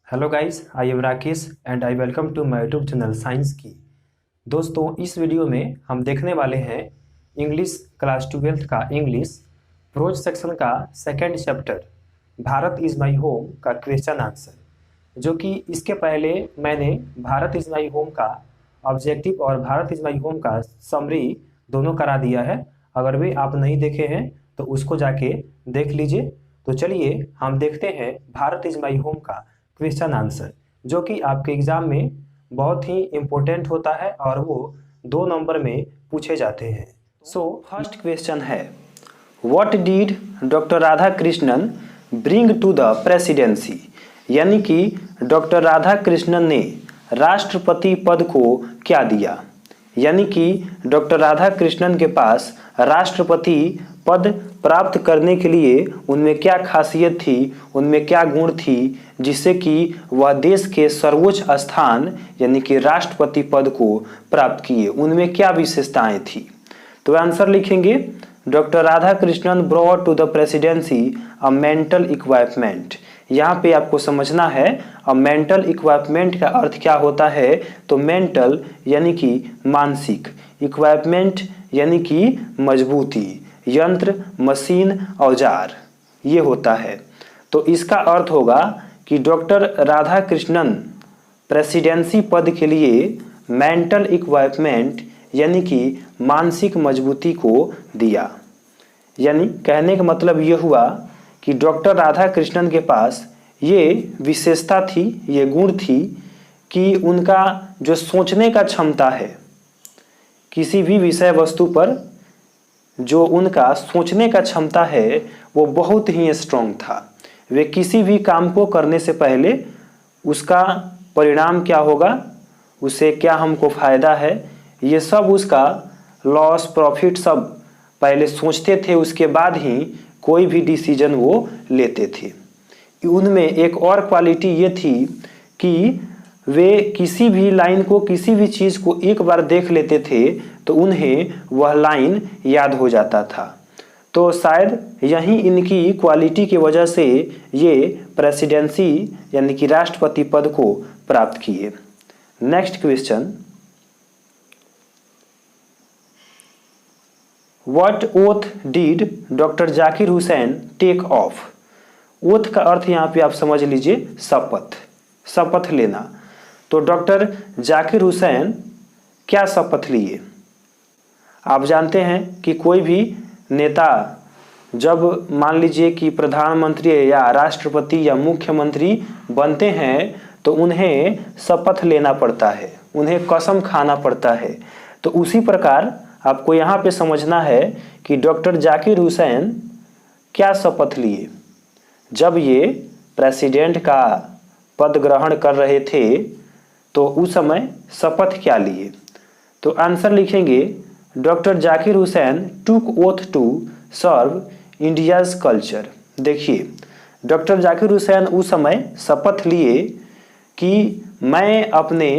Hello guys, I am Rakesh and I welcome to my YouTube channel science की। दोस्तों, इस video में हम देखने वाले हैं इंग्लिश क्लास 12th का इंग्लिश प्रोज सेक्शन का second chapter Bharat is my home का क्वेश्चन आंसर, जो कि इसके पहले मैंने भारत इज़ माई होम का ऑब्जेक्टिव और भारत इज़ माई होम का समरी दोनों करा दिया है। अगर वे आप नहीं देखे हैं तो उसको जाके देख लीजिए। तो चलिए हम देखते हैं भारत इज़ माई होम का क्वेश्चन आंसर, जो कि आपके एग्जाम में बहुत ही इम्पोर्टेंट होता है और वो 2 नंबर में पूछे जाते हैं। फर्स्ट क्वेश्चन है, what did doctor Radha Krishnan bring to the presidency, यानी कि डॉक्टर राधा कृष्णन ने राष्ट्रपति पद को क्या दिया। यानी कि डॉक्टर राधा कृष्णन के पास राष्ट्रपति पद प्राप्त करने के लिए उनमें क्या खासियत थी, उनमें क्या गुण थी, जिससे कि वह देश के सर्वोच्च स्थान यानी कि राष्ट्रपति पद को प्राप्त किए, उनमें क्या विशेषताएं थी। तो आंसर लिखेंगे, doctor Radha Krishnan brought to the presidency a mental equipment. यहाँ पे आपको समझना है अ मेंटल इक्विपमेंट का अर्थ क्या होता है। तो मेंटल यानी कि मानसिक, इक्विपमेंट यानी कि मजबूती, यंत्र, मशीन, औजार, ये होता है। तो इसका अर्थ होगा कि डॉक्टर राधा कृष्णन प्रेसिडेंसी पद के लिए मेंटल इक्विपमेंट यानी कि मानसिक मजबूती को दिया। यानी कहने का मतलब ये हुआ कि डॉक्टर राधा कृष्णन के पास ये विशेषता थी, ये गुण थी कि उनका जो सोचने का क्षमता है, किसी भी विषय वस्तु पर जो उनका सोचने का क्षमता है वो बहुत ही स्ट्रॉन्ग था। वे किसी भी काम को करने से पहले उसका परिणाम क्या होगा, उससे क्या हमको फ़ायदा है, ये सब उसका लॉस प्रॉफिट सब पहले सोचते थे, उसके बाद ही कोई भी डिसीजन वो लेते थे। उनमें एक और क्वालिटी ये थी कि वे किसी भी लाइन को, किसी भी चीज़ को एक बार देख लेते थे तो उन्हें वह लाइन याद हो जाता था। तो शायद यही इनकी क्वालिटी की वजह से ये प्रेसिडेंसी यानी कि राष्ट्रपति पद को प्राप्त किए। Next question, what oath did doctor Zakir Hussain take off. Oath का अर्थ यहाँ पे आप समझ लीजिए शपथ, शपथ लेना। तो डॉक्टर जाकिर हुसैन क्या शपथ लिए। आप जानते हैं कि कोई भी नेता जब मान लीजिए कि प्रधानमंत्री या राष्ट्रपति या मुख्यमंत्री बनते हैं तो उन्हें शपथ लेना पड़ता है, उन्हें कसम खाना पड़ता है। तो उसी प्रकार आपको यहाँ पे समझना है कि डॉक्टर जाकिर हुसैन क्या शपथ लिए जब ये प्रेसिडेंट का पद ग्रहण कर रहे थे, तो उस समय शपथ क्या लिए। तो आंसर लिखेंगे, doctor Zakir Hussain took oath to serve India's culture. देखिए, डॉक्टर जाकिर हुसैन उस समय शपथ लिए कि मैं अपने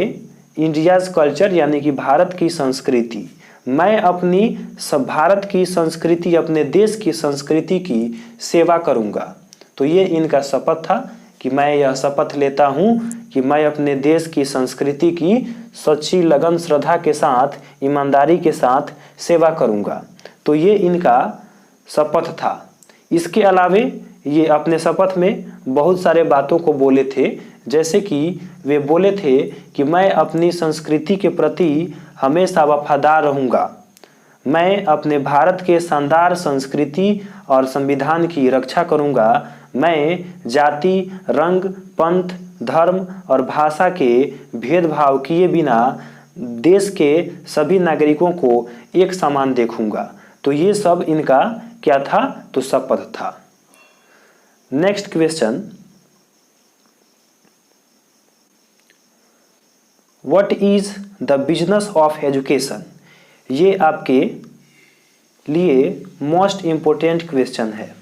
इंडियाज़ कल्चर यानी कि भारत की संस्कृति, मैं अपनी भारत की संस्कृति, अपने देश की संस्कृति की सेवा करूंगा। तो ये इनका शपथ था कि मैं यह शपथ लेता हूं कि मैं अपने देश की संस्कृति की सच्ची लगन, श्रद्धा के साथ, ईमानदारी के साथ सेवा करूंगा। तो ये इनका शपथ था। इसके अलावे ये अपने शपथ में बहुत सारे बातों को बोले थे, जैसे कि वे बोले थे कि मैं अपनी संस्कृति के प्रति हमेशा वफादार रहूँगा, मैं अपने भारत के शानदार संस्कृति और संविधान की रक्षा करूँगा, मैं जाति, रंग, पंथ, धर्म और भाषा के भेदभाव किए बिना देश के सभी नागरिकों को एक समान देखूँगा। तो ये सब इनका क्या था, तो शपथ था। Next question, what is the business of education. ये आपके लिए मोस्ट इम्पोर्टेंट क्वेश्चन है।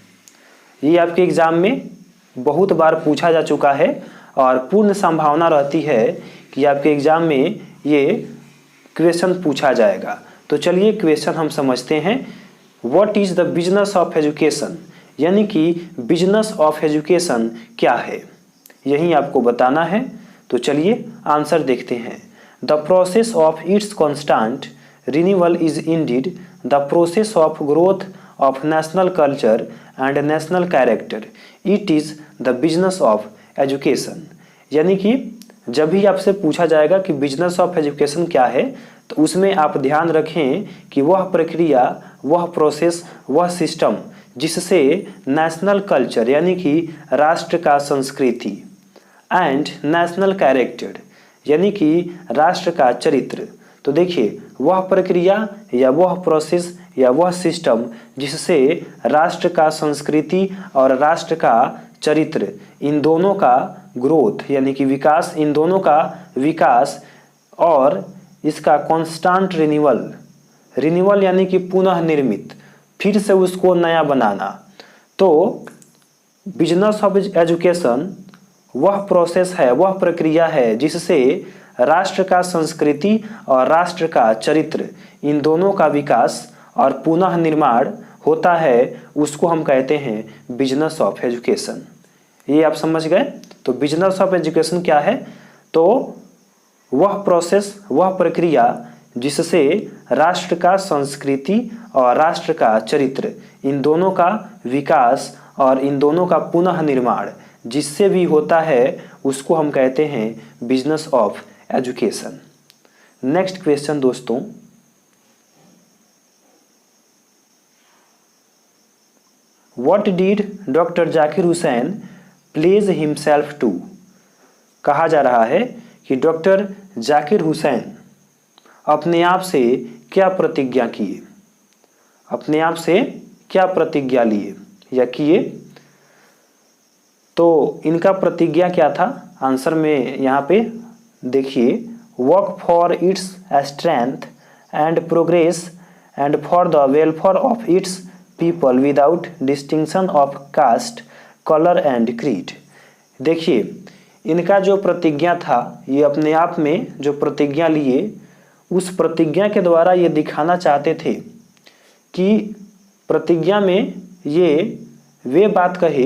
ये आपके एग्जाम में बहुत बार पूछा जा चुका है और पूर्ण संभावना रहती है कि आपके एग्जाम में ये क्वेश्चन पूछा जाएगा। तो चलिए क्वेश्चन हम समझते हैं। What is the business of education, यानी कि बिजनेस ऑफ एजुकेशन क्या है। यही आपको बताना है। तो चलिए आंसर देखते हैं। The process of its constant renewal is Indeed the process of growth of national culture and national character. It is the business of education. यानी कि जब भी आपसे पूछा जाएगा कि बिजनेस ऑफ एजुकेशन क्या है, तो उसमें आप ध्यान रखें कि वह प्रक्रिया, वह प्रोसेस, वह सिस्टम जिससे नेशनल कल्चर यानी कि राष्ट्र का संस्कृति एंड नेशनल कैरेक्टर यानी कि राष्ट्र का चरित्र। तो देखिए वह प्रक्रिया या वह प्रोसेस या वह सिस्टम जिससे राष्ट्र का संस्कृति और राष्ट्र का चरित्र, इन दोनों का ग्रोथ यानी कि विकास, इन दोनों का विकास और इसका कांस्टेंट रिन्यूअल यानी कि पुनः निर्मित, फिर से उसको नया बनाना। तो बिजनेस ऑफ एजुकेशन वह प्रोसेस है, वह प्रक्रिया है जिससे राष्ट्र का संस्कृति और राष्ट्र का चरित्र, इन दोनों का विकास और पुनः निर्माण होता है, उसको हम कहते हैं बिजनेस ऑफ एजुकेशन। ये आप समझ गए। तो बिजनेस ऑफ एजुकेशन क्या है? तो वह प्रोसेस, वह प्रक्रिया जिससे राष्ट्र का संस्कृति और राष्ट्र का चरित्र, इन दोनों का विकास और इन दोनों का पुनः निर्माण जिससे भी होता है, उसको हम कहते हैं business of education. Next question दोस्तों, what did doctor Zakir Hussain pledge himself to? कहा जा रहा है कि डॉक्टर जाकिर हुसैन अपने आप से क्या प्रतिज्ञा किए, अपने आप से क्या प्रतिज्ञा लिए या किए। तो इनका प्रतिज्ञा क्या था? आंसर में यहाँ पे देखिए, work for its strength and progress and for the welfare of its people without distinction of caste, colour and creed. देखिए इनका जो प्रतिज्ञा था, ये अपने आप में जो प्रतिज्ञा लिए, उस प्रतिज्ञा के द्वारा ये दिखाना चाहते थे कि प्रतिज्ञा में ये वे बात कहे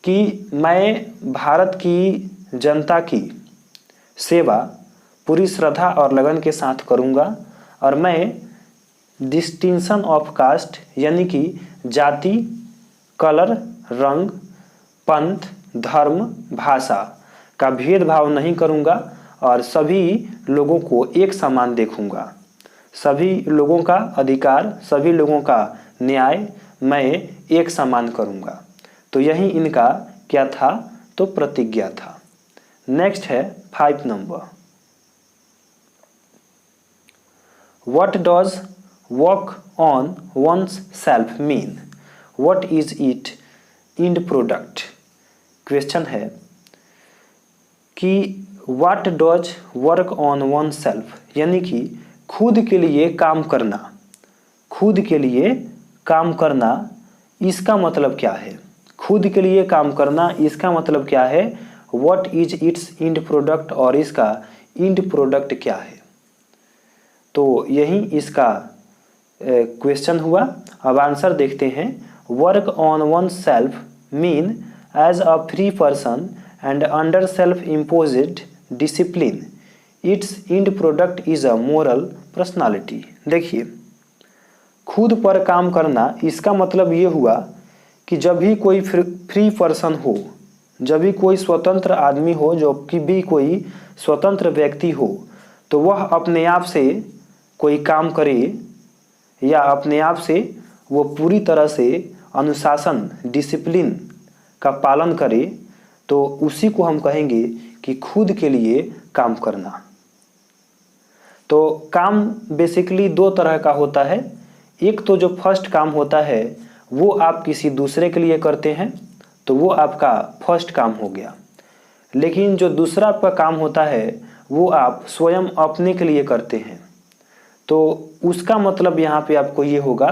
कि मैं भारत की जनता की सेवा पूरी श्रद्धा और लगन के साथ करूँगा और मैं डिस्टिंक्शन ऑफ कास्ट यानी कि जाति, कलर, रंग, पंथ, धर्म, भाषा का भेदभाव नहीं करूँगा और सभी लोगों को एक समान देखूँगा। सभी लोगों का अधिकार, सभी लोगों का न्याय मैं एक समान करूँगा। तो यही इनका क्या था? तो प्रतिज्ञा था। नेक्स्ट है 5 नंबर, what does work on one's self mean? What is it end product? Question है कि what does work on oneself यानी कि खुद के लिए काम करना, खुद के लिए काम करना, इसका मतलब क्या है? खुद के लिए काम करना इसका मतलब क्या है? What is it's and product, और इसका एंड प्रोडक्ट क्या है? तो यही इसका क्वेश्चन हुआ। अब आंसर देखते हैं। Work on oneself mean as a free person and under self-imposed discipline, its end product is a moral personality। देखिए खुद पर काम करना इसका मतलब ये हुआ कि जब भी कोई फ्री पर्सन हो, जब भी कोई स्वतंत्र आदमी हो, जो कि भी कोई स्वतंत्र व्यक्ति हो, तो वह अपने आप से कोई काम करे या अपने आप से वो पूरी तरह से अनुशासन, डिसिप्लिन का पालन करे, तो उसी को हम कहेंगे कि खुद के लिए काम करना। तो काम बेसिकली 2 तरह का होता है। एक तो जो फर्स्ट काम होता है वो आप किसी दूसरे के लिए करते हैं, तो वो आपका फर्स्ट काम हो गया। लेकिन जो दूसरा आपका काम होता है वो आप स्वयं अपने के लिए करते हैं, तो उसका मतलब यहाँ पे आपको ये होगा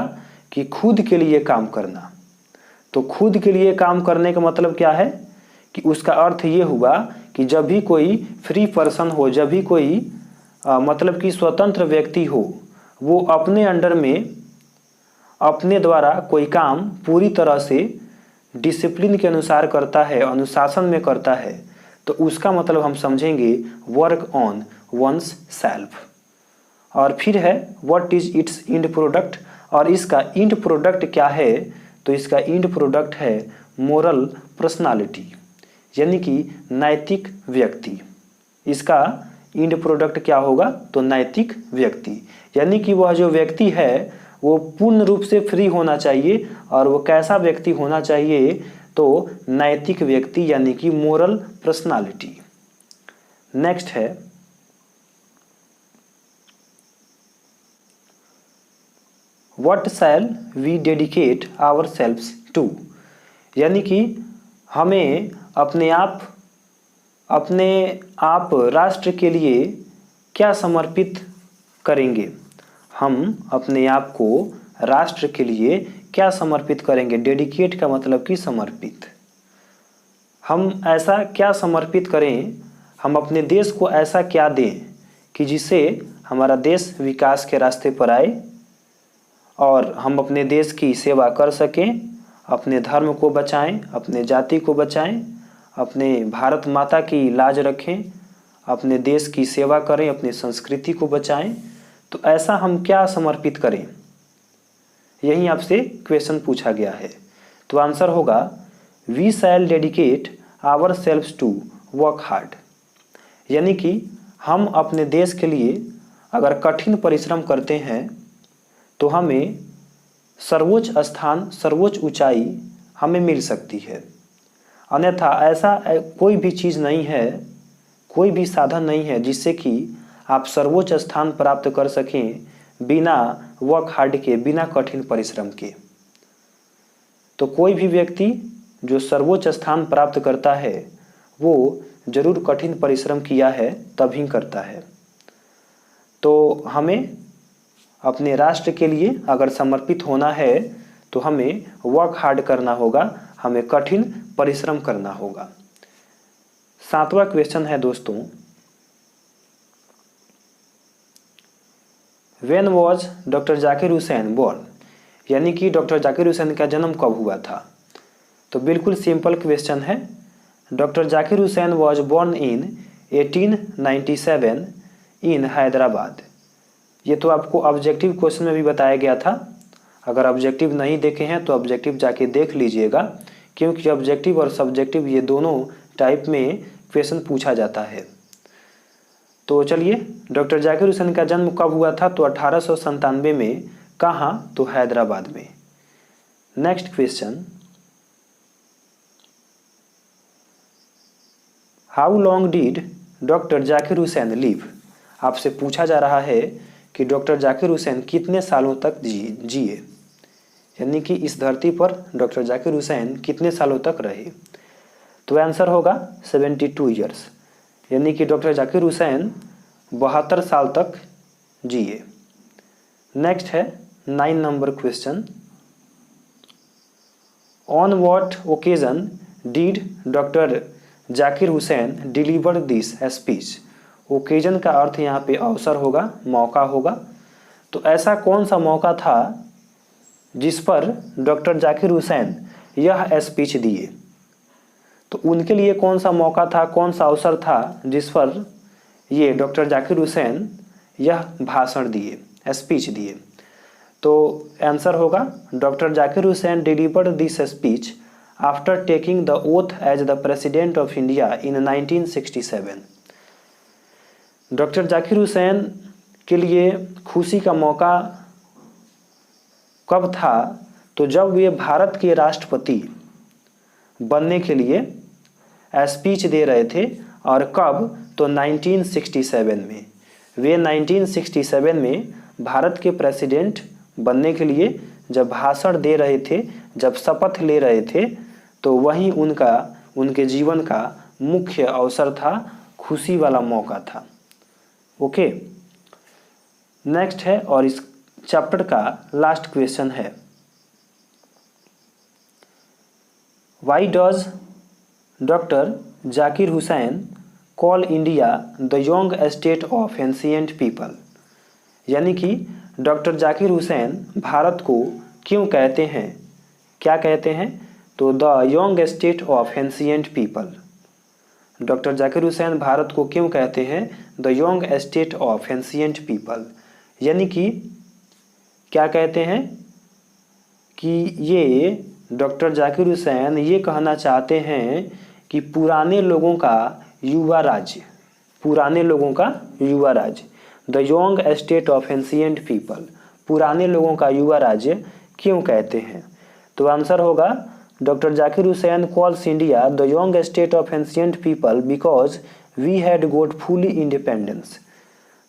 कि खुद के लिए काम करना। तो खुद के लिए काम करने का मतलब क्या है कि उसका अर्थ ये हुआ कि जब भी कोई फ्री पर्सन हो, जब भी कोई मतलब कि स्वतंत्र व्यक्ति हो, वो अपने अंडर में अपने द्वारा कोई काम पूरी तरह से डिसिप्लिन के अनुसार करता है, अनुशासन में करता है, तो उसका मतलब हम समझेंगे वर्क ऑन वंस सेल्फ। और फिर है what is its end product, और इसका इंड प्रोडक्ट क्या है, तो इसका इंड प्रोडक्ट है मोरल पर्सनालिटी, यानी कि नैतिक व्यक्ति। इसका इंड प्रोडक्ट क्या होगा, तो नैतिक व्यक्ति, यानी कि वह जो व्यक्ति है वो पूर्ण रूप से फ्री होना चाहिए। और वो कैसा व्यक्ति होना चाहिए, तो नैतिक व्यक्ति, यानी कि मोरल पर्सनालिटी। नेक्स्ट है what shall we dedicate ourselves to, यानी कि हमें अपने आप राष्ट्र के लिए क्या समर्पित करेंगे। हम अपने आप को राष्ट्र के लिए क्या समर्पित करेंगे। डेडिकेट का मतलब कि समर्पित। हम ऐसा क्या समर्पित करें, हम अपने देश को ऐसा क्या दें कि जिससे हमारा देश विकास के रास्ते पर आए और हम अपने देश की सेवा कर सकें, अपने धर्म को बचाएं, अपने जाति को बचाएं, अपने भारत माता की लाज रखें, अपने देश की सेवा करें, अपनी संस्कृति को बचाएं। तो ऐसा हम क्या समर्पित करें, यही आपसे क्वेश्चन पूछा गया है। तो आंसर होगा we shall dedicate ourselves to work hard, यानी कि हम अपने देश के लिए अगर कठिन परिश्रम करते हैं तो हमें सर्वोच्च स्थान, सर्वोच्च ऊंचाई हमें मिल सकती है। अन्यथा ऐसा कोई भी चीज़ नहीं है, कोई भी साधन नहीं है जिससे कि आप सर्वोच्च स्थान प्राप्त कर सकें बिना वर्क हार्ड के, बिना कठिन परिश्रम के। तो कोई भी व्यक्ति जो सर्वोच्च स्थान प्राप्त करता है वो जरूर कठिन परिश्रम किया है तभी करता है। तो हमें अपने राष्ट्र के लिए अगर समर्पित होना है तो हमें वर्क हार्ड करना होगा, हमें कठिन परिश्रम करना होगा। 7वां क्वेश्चन है दोस्तों, when was doctor Zakir Hussain born, यानी कि डॉक्टर जाकिर हुसैन का जन्म कब हुआ था। तो बिल्कुल सिंपल क्वेश्चन है। Doctor Zakir Hussain was born in 1897 in Hyderabad. ये तो आपको ऑब्जेक्टिव क्वेश्चन में भी बताया गया था। अगर ऑब्जेक्टिव नहीं देखे हैं तो ऑब्जेक्टिव जाके देख लीजिएगा, क्योंकि ऑब्जेक्टिव और सब्जेक्टिव ये दोनों टाइप में क्वेश्चन पूछा जाता है। तो चलिए, डॉक्टर जाकिर हुसैन का जन्म कब हुआ था, तो 1897 में। कहाँ, तो हैदराबाद में। Next question, how long did doctor Zakir Hussain live. आपसे पूछा जा रहा है कि डॉक्टर जाकिर हुसैन कितने सालों तक जिए, यानी कि इस धरती पर डॉक्टर जाकिर हुसैन कितने सालों तक रहे। तो आंसर होगा 72 ईयर्स, यानी कि डॉक्टर जाकिर हुसैन 72 साल तक जिए। नेक्स्ट है 9 number question, on what occasion did doctor Zakir Hussain deliver this speech. Occasion का अर्थ यहाँ पे अवसर होगा, मौका होगा। तो ऐसा कौन सा मौका था जिस पर डॉक्टर जाकिर हुसैन यह स्पीच दिए। तो उनके लिए कौन सा मौका था, कौन सा अवसर था जिस पर ये डॉक्टर जाकिर हुसैन यह भाषण दिए, स्पीच दिए। तो आंसर होगा doctor Zakir Hussain delivered this speech after taking the oath as the president of India in 1967। Doctor Zakir Hussain के लिए खुशी का मौका कब था, तो जब वे भारत के राष्ट्रपति बनने के लिए स्पीच दे रहे थे। और कब, तो 1967 में। वे 1967 में भारत के प्रेसिडेंट बनने के लिए जब भाषण दे रहे थे, जब शपथ ले रहे थे, तो वही उनके जीवन का मुख्य अवसर था, खुशी वाला मौका था। ओके, नेक्स्ट है और इस चैप्टर का लास्ट क्वेश्चन है, why does doctor Zakir Hussain call India the young state of ancient people. यानी कि डॉक्टर जाकिर हुसैन भारत को क्यों कहते हैं, क्या कहते हैं, तो the young state of ancient people. Doctor Zakir Hussain Bharat को क्यों कहते हैं the young state of ancient people, यानी कि क्या कहते हैं कि ये डॉक्टर जाकिर हुसैन ये कहना चाहते हैं कि पुराने लोगों का युवा राज्य, पुराने लोगों का युवा राज्य, the young state of ancient people, पुराने लोगों का युवा राज्य क्यों कहते हैं। तो आंसर होगा doctor Zakir Hussain calls India the young state of ancient people because we had got fully independence.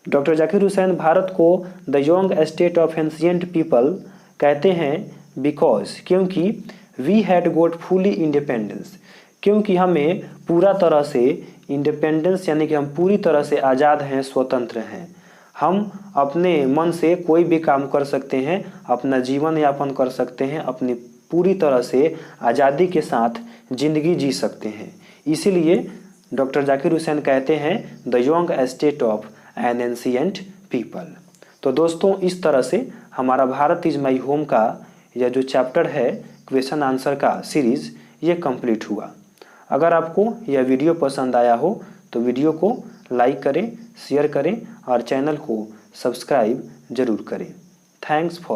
Doctor Zakir Hussain Bharat को the young state of ancient people कहते हैं बिकॉज, क्योंकि we had got fully independence, क्योंकि हमें पूरा तरह से इंडिपेंडेंस यानी कि हम पूरी तरह से आज़ाद हैं, स्वतंत्र हैं। हम अपने मन से कोई भी काम कर सकते हैं, अपना जीवन यापन कर सकते हैं, अपनी पूरी तरह से आज़ादी के साथ ज़िंदगी जी सकते हैं। इसीलिए डॉक्टर जाकिर हुसैन कहते हैं the young state of N ancient people. तो दोस्तों इस तरह से हमारा भारत इज़ माई होम का यह जो चैप्टर है क्वेश्चन आंसर का सीरीज़ ये कंप्लीट हुआ। अगर आपको यह वीडियो पसंद आया हो तो वीडियो को लाइक करें, शेयर करें और चैनल को सब्सक्राइब जरूर करें। Thanks for